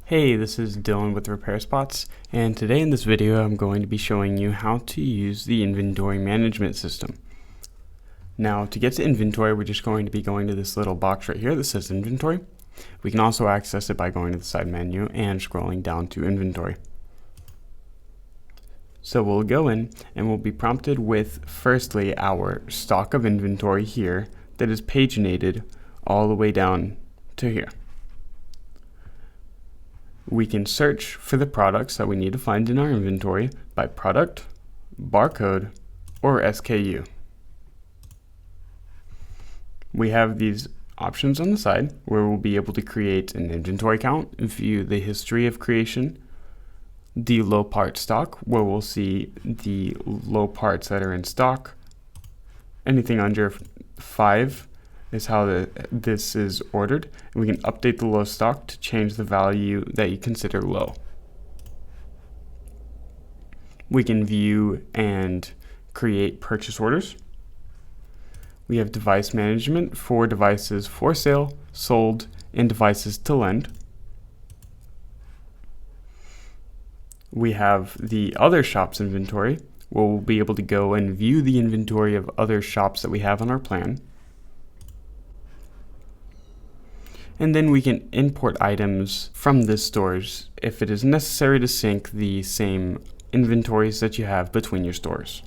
Hey, this is Dylan with RepairSpots, and today in this video I'm going to be showing you how to use the inventory management system. Now, to get to inventory, we're just going to be going to this little box right here that says inventory. We can also access it by going to the side menu and scrolling down to inventory. So we'll go in and we'll be prompted with firstly our stock of inventory here that is paginated all the way down to here. We can search for the products that we need to find in our inventory by product, barcode, or SKU. We have these options on the side where we'll be able to create an inventory count, view the history of creation, the low part stock, where we'll see the low parts that are in stock. Anything under 5 is how this is ordered, and we can update the low stock to change the value that you consider low. We can view and create purchase orders. We have device management for devices for sale, sold, and devices to lend. We have the other shops inventory, where we'll be able to go and view the inventory of other shops that we have on our plan. And then we can import items from this stores if it is necessary to sync the same inventories that you have between your stores.